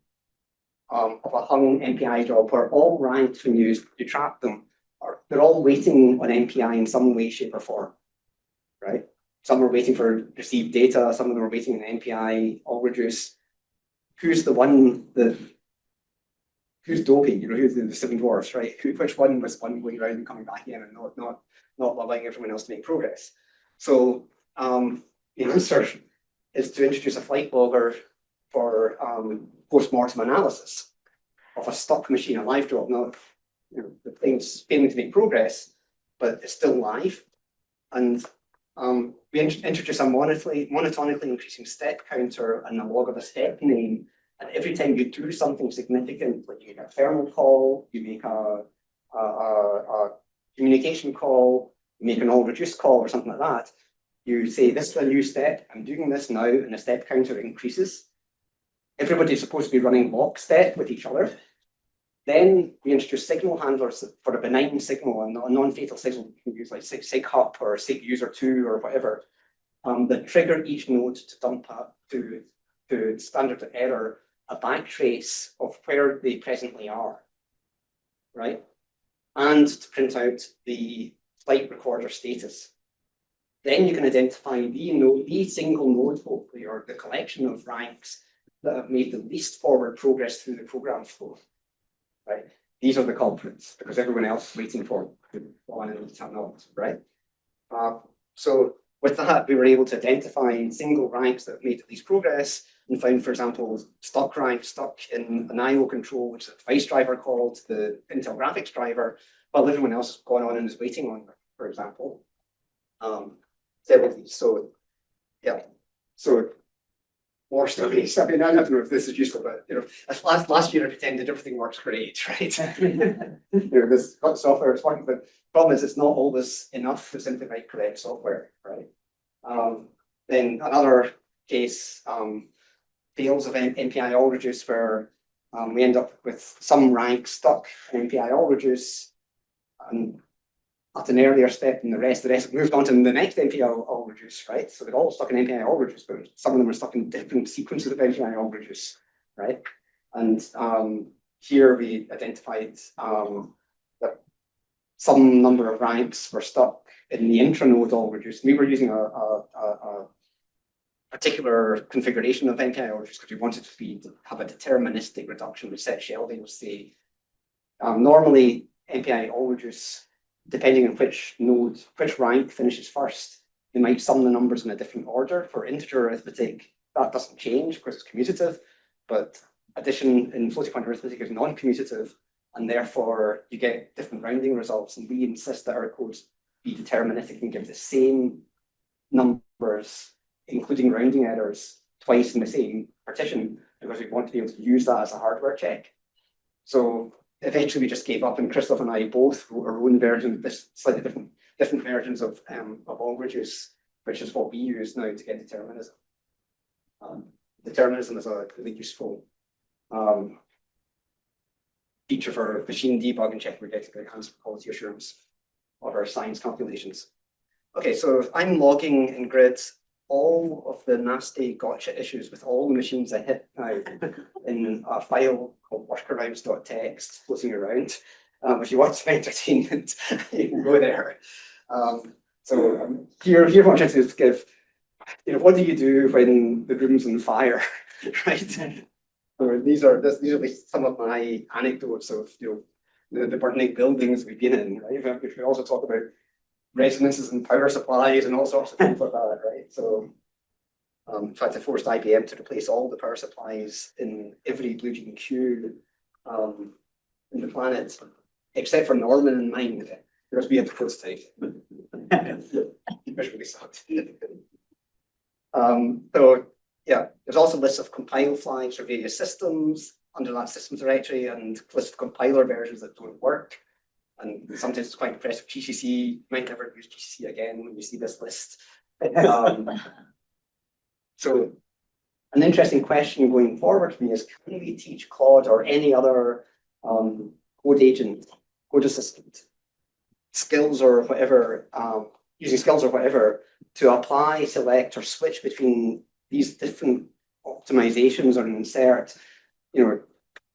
of a hung MPI job where all ranks when you trap them, they're all waiting on MPI in some way, shape, or form, right? Some are waiting for received data, some of them are waiting on MPI, all reduce. Who's the one who's doping, who's the seven dwarfs, right? Which one was one going around and coming back in and not allowing everyone else to make progress? So the answer is to introduce a flight logger for post-mortem analysis of a stuck machine, a live job. Now, the thing's failing to make progress, but it's still live. And we introduce a monotonically increasing step counter and a log of a step name. And every time you do something significant, like you make a thermal call, you make a communication call, you make an all reduced call or something like that, you say, this is a new step, I'm doing this now, and the step counter increases. Everybody's supposed to be running lockstep with each other. Then we introduce signal handlers for a benign signal and a non-fatal signal you can use, like SIG-HUP or SIG-user2 or whatever, that trigger each node to dump up to standard error a backtrace of where they presently are, right? And to print out the flight recorder status. Then you can identify the single node, hopefully, or the collection of ranks that have made the least forward progress through the program flow, right? These are the culprits because everyone else is waiting for one and it's not, right? So with that, we were able to identify single ranks that have made the least progress and found, for example, stuck ranks stuck in an IO control, which is a device driver called the Intel graphics driver, while everyone else has gone on and is waiting on, for example. Several of these. So, yeah. So, more stories. I mean, I don't know if this is useful, but last year I pretended everything works great, right? This software is working, but the problem is it's not always enough to simply write correct software, right? Then another case, fails of MPI all reduce where we end up with some rank stuck in MPI all reduce, and at an earlier step than the rest moved on to the next MPI all reduce, right? So they're all stuck in MPI all reduce, but some of them are stuck in different sequences of MPI all reduce, right? And here we identified that some number of ranks were stuck in the intranode all reduce. We were using a particular configuration of MPI all reduce because we wanted to have a deterministic reduction with set shelving. We'll say normally MPI all reduce, depending on which node, which rank finishes first, they might sum the numbers in a different order. For integer arithmetic, that doesn't change because it's commutative, but addition in floating point arithmetic is non-commutative, and therefore you get different rounding results. And we insist that our codes be deterministic and give the same numbers, including rounding errors, twice in the same partition, because we want to be able to use that as a hardware check. So eventually we just gave up, and Christoph and I both wrote our own version, this slightly different versions of all reduce, which is what we use now to get determinism. Determinism is a really useful feature for machine debug and check we're getting the enhanced quality assurance of our science calculations. Okay, so I'm logging in grid all of the nasty gotcha issues with all the machines I hit now in a file called workarounds.txt floating around. If you want some entertainment, you can go there. Here what I'm trying to do is give, what do you do when the room's on fire, right? So these are some of my anecdotes of the burning buildings we've been in, right? We also talk about resonances and power supplies and all sorts of things like that, right? So in fact, I forced IBM to replace all the power supplies in every Blue Gene queue in the planet, except for Norman and mine, because we had the prototype. Which really sucked. So yeah, there's also lists of compile flags for various systems under that systems directory, and lists of compiler versions that don't work. And sometimes it's quite impressive. GCC, you might never use GCC again when you see this list. So an interesting question going forward for me is, can we teach Claude or any other code agent, code assistant, skills or whatever, using skills or whatever, to apply, select, or switch between these different optimizations or insert?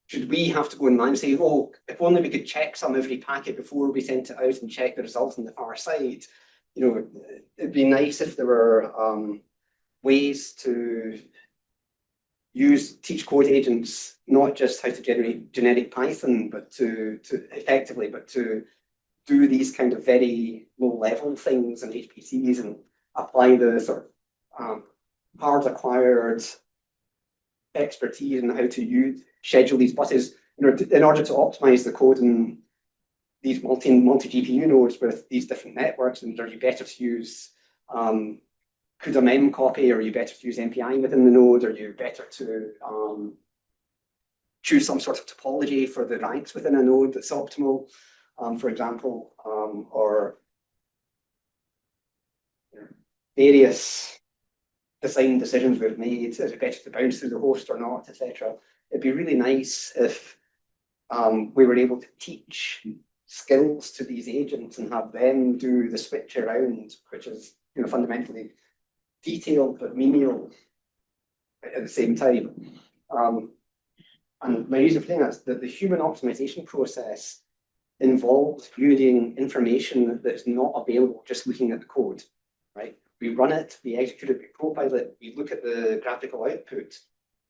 Should we have to go and manage, say, oh, if only we could check some every packet before we sent it out and check the results on the far side? It'd be nice if there were ways to teach code agents not just how to generate generic Python, but to do these kind of very low level things in HPCs and apply the sort of hard acquired expertise in how to schedule these buses, in order to optimize the code in these multi GPU nodes with these different networks. And are you better to use CUDA mem copy, or are you better to use MPI within the node? Are you better to choose some sort of topology for the ranks within a node that's optimal, for example, or various design decisions we've made? Is it better to bounce through the host or not, etc.? It'd be really nice if we were able to teach skills to these agents and have them do the switch around, which is fundamentally detailed but menial at the same time. And my reason for saying that is that the human optimization process involves using information that is not available just looking at the code, right? We run it, we execute it, we profile it, we look at the graphical output,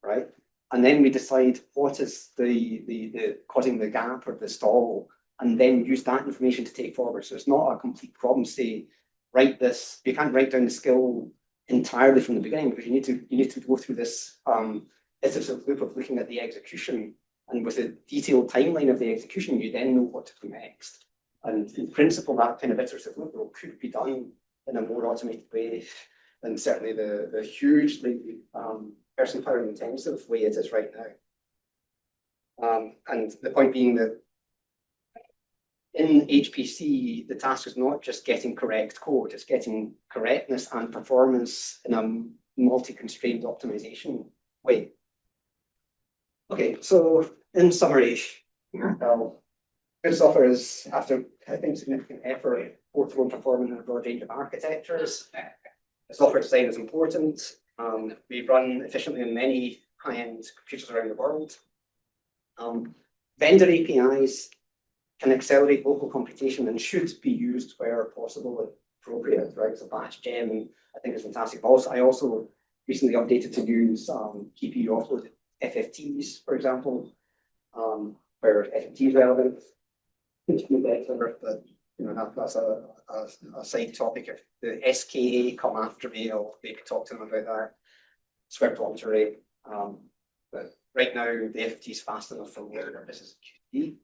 right? And then we decide what is the causing the gap or the stall, and then use that information to take forward. So it's not a complete problem. Say, write this. You can't write down the skill entirely from the beginning, because you need to go through this iterative loop of looking at the execution, and with a detailed timeline of the execution, you then know what to do next. And in principle, that kind of iterative loop could be done in a more automated way than certainly the hugely person power intensive way it is right now. And the point being that in HPC, the task is not just getting correct code, it's getting correctness and performance in a multi-constrained optimization way. Okay. Okay, so in summary, well, good software is, after I think significant effort, portable and performing in a broad range of architectures. Software design is important. We run efficiently in many high-end computers around the world. Vendor APIs can accelerate local computation and should be used where possible and appropriate, right? So batch gem, I think is fantastic. Also, I also recently updated to use GPU offload FFTs, for example, where FFT is relevant. But you know, that's a side topic. If the SKA come after me, I'll maybe talk to them about that. Swept launch array. But right now, the FFT is fast enough for where purposes QD.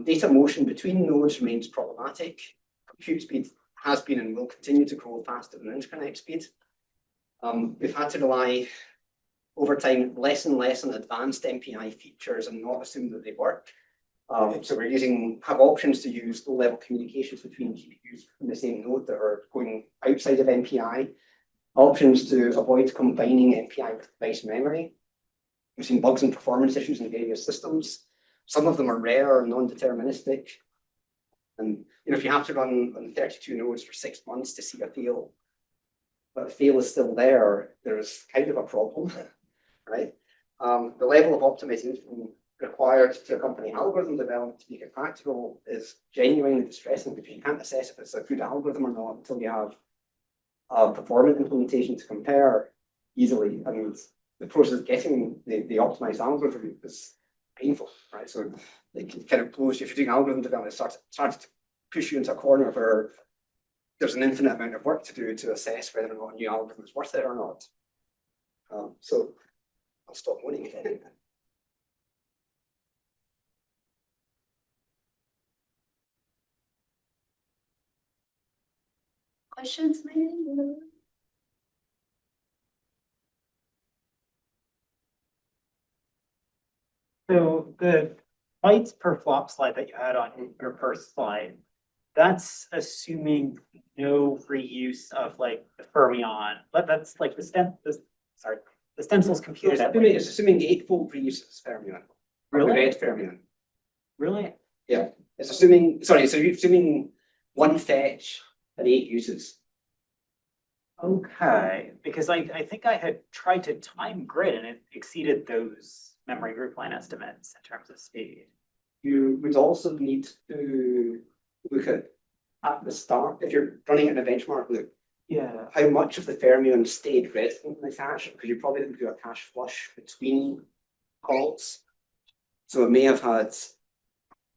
Data motion between nodes remains problematic. Compute speed has been and will continue to grow faster than interconnect speed. We've had to rely over time less and less on advanced MPI features and not assume that they work. So we have options to use low-level communications between GPUs in the same node that are going outside of MPI. Options to avoid combining MPI with device memory. We've seen bugs and performance issues in various systems. Some of them are rare or non-deterministic. And you know, if you have to run on 32 nodes for 6 months to see a fail, but a fail is still there, there's kind of a problem, right? The level of optimization required to accompany algorithm development to make it practical is genuinely distressing because you can't assess if it's a good algorithm or not until you have a performant implementation to compare easily. I mean, the process of getting the optimized algorithm is painful, right? So it kind of blows you. If you're doing algorithm development, it starts to push you into a corner where there's an infinite amount of work to do to assess whether or not a new algorithm is worth it or not. So I'll stop moaning again. Questions, maybe? So the bytes per flop slide that you had on your first slide, that's assuming no reuse of like the fermion, but that's like the stencil's computed. It's assuming 8-fold reuse of fermion. Really? Red fermion. Really? Yeah. It's assuming, sorry, so you're assuming one fetch and 8 uses. Okay, because I think I had tried to time grid and it exceeded those memory group line estimates in terms of speed. You would also need to look at the start, if you're running it in a benchmark loop, Yeah. how much of the fermion stayed resident in the cache, because you probably didn't do a cache flush between calls. So it may have had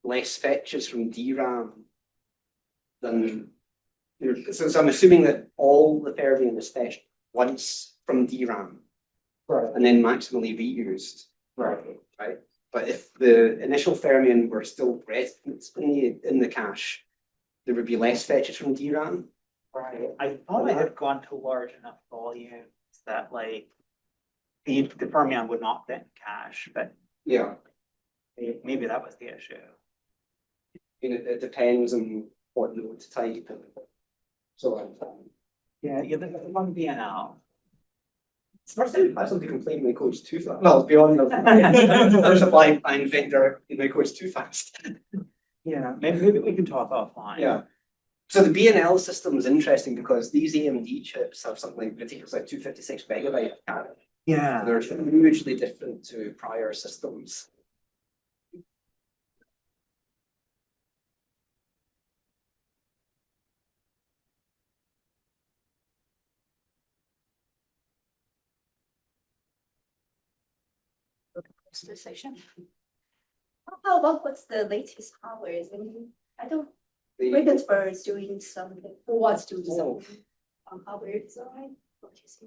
less fetches from DRAM than, so I'm assuming that all the fermion is fetched once from DRAM. Right. And then maximally reused. Right. Right. But if the initial fermion were still resident in the cache, there would be less fetches from DRAM. Right. I thought I had gone to large enough volumes that like the fermion would not fit in cache, but Yeah. maybe that was the issue. It depends on what node type and so on. Yeah, the one BNL. It's the first time I've had somebody complain my code's too fast. Well, beyond there's a blind vendor, my code's too fast. Yeah, maybe we can talk offline. Yeah. So the BNL system is interesting because these AMD chips have something like ridiculous, like 256 megabyte of cache. Yeah. They're hugely different to prior systems. The session. How about what's the latest hardware? I don't. Regensburg is doing something, or was doing something on hardware design. What you see?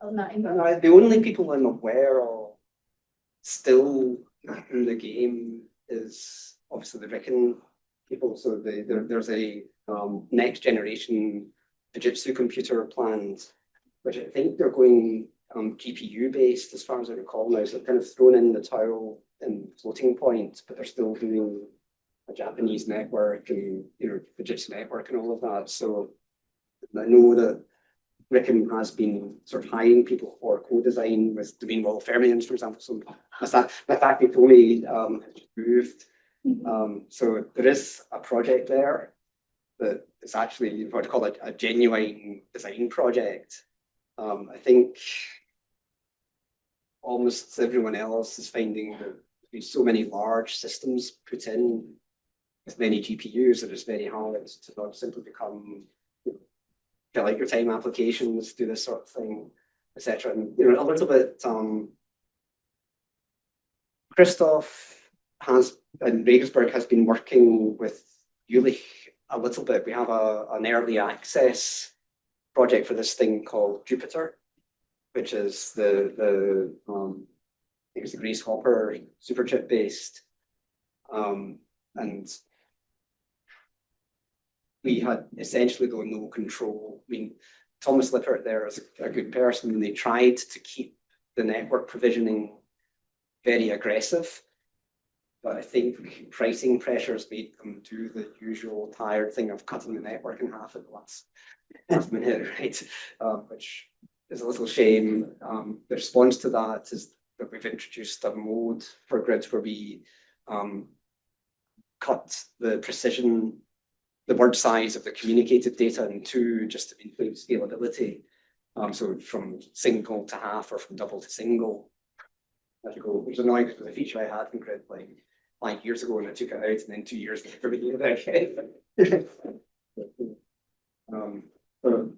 Oh, not in The only people I'm aware of still in the game is obviously the Riken people. So there's a next generation Fujitsu computer planned, which I think they're going GPU based as far as I recall now. So they've kind of thrown in the towel in floating point, but they're still doing a Japanese network and Fujitsu network and all of that. So I know that Rickon has been sort of hiring people for co-design with domain wall fermions, for example. So Masaki Tomi has moved. So there is a project there that is actually what I call a genuine design project. I think almost everyone else is finding that there's so many large systems put in with many GPUs that it's very hard to not simply become, fill out your time applications, do this sort of thing, etc. And a little bit. Christoph and Regensburg has been working with Jülich a little bit. We have an early access project for this thing called Jupiter, which is the I think it's the Grace Hopper superchip based. And we had essentially though no control. I mean, Thomas Lippert there is a good person, and they tried to keep the network provisioning very aggressive. But I think pricing pressures made them do the usual tired thing of cutting the network in half at the last minute, right? Which is a little shame. The response to that is that we've introduced a mode for grids where we cut the precision, the word size of the communicated data in two just to improve scalability. So from single to half or from double to single. Which was annoying because it was a feature I had in Grid like 5 years ago, and I took it out, and then 2 years later we gave it out. So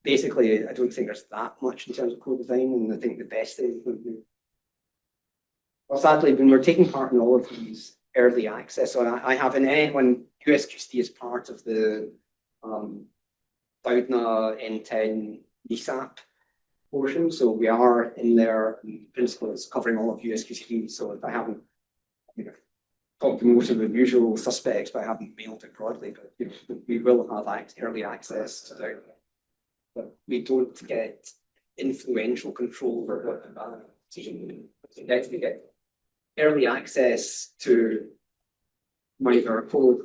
basically, I don't think there's that much in terms of co-design, and I think the best thing would be. Well, sadly, when we're taking part in all of these early access, so I have an N when USQC is part of the Doudna N10 NISAP portion, so we are in there. In principle, it's covering all of USQC. So I haven't, talked to most of the usual suspects, but I haven't mailed it broadly. But we will have early access to Doudna, but we don't get influential control over what the decision. We get early access to monitor our code,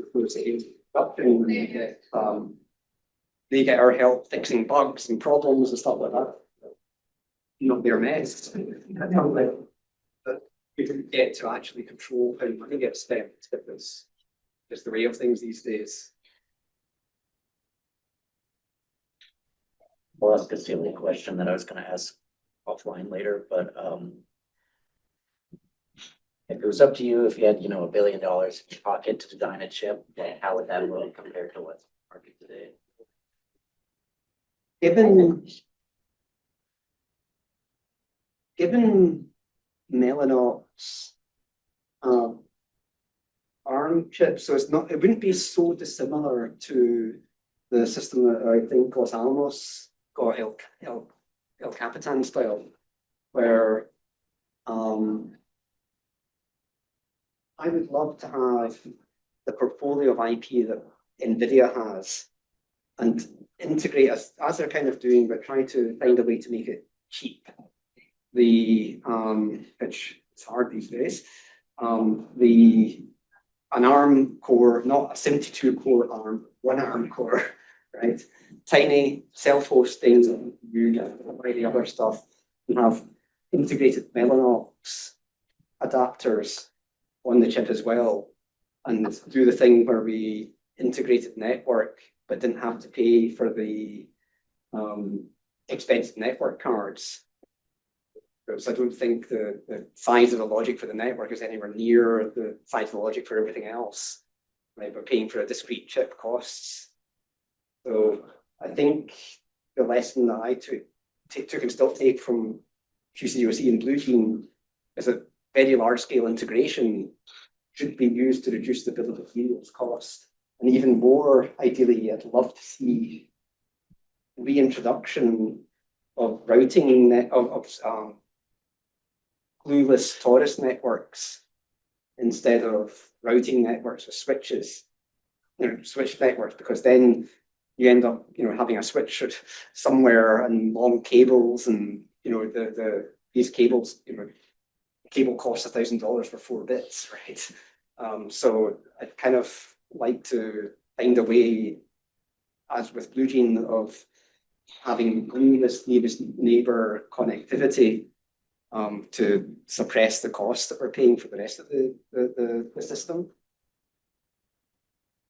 they get our help fixing bugs and problems and stuff like that. Not their mess. But we didn't get to actually control how money gets spent. It was just the way of things these days. Well, that's a silly question that I was gonna ask offline later, but if it was up to you, if you had, $1 billion in your pocket to design a chip, how would that look compared to what's in the market today? Given Mellanox ARM chip, so it wouldn't be so dissimilar to the system that I think Los Alamos got El Capitan style, where I would love to have the portfolio of IP that NVIDIA has and integrate as they're kind of doing, but try to find a way to make it cheap. Which is hard these days. An ARM core, not a 72 core ARM, one ARM core, right? Tiny self-hosting, you get the other stuff. You have integrated Mellanox adapters on the chip as well, and do the thing where we integrated network but didn't have to pay for the expensive network cards. So I don't think the size of the logic for the network is anywhere near the size of the logic for everything else, right? But paying for a discrete chip costs. So I think the lesson that I took and still take from QCOC and BlueJean is that very large scale integration should be used to reduce the bill of materials cost. And even more ideally, I'd love to see reintroduction of routing glueless torus networks instead of routing networks with switches, switch networks, because then you end up, having a switch somewhere and long cables, and these cables, cable costs $1,000 for 4 bits, right? So I'd kind of like to find a way, as with BlueJean, of having this nearest neighbor connectivity to suppress the costs that we're paying for the rest of the system.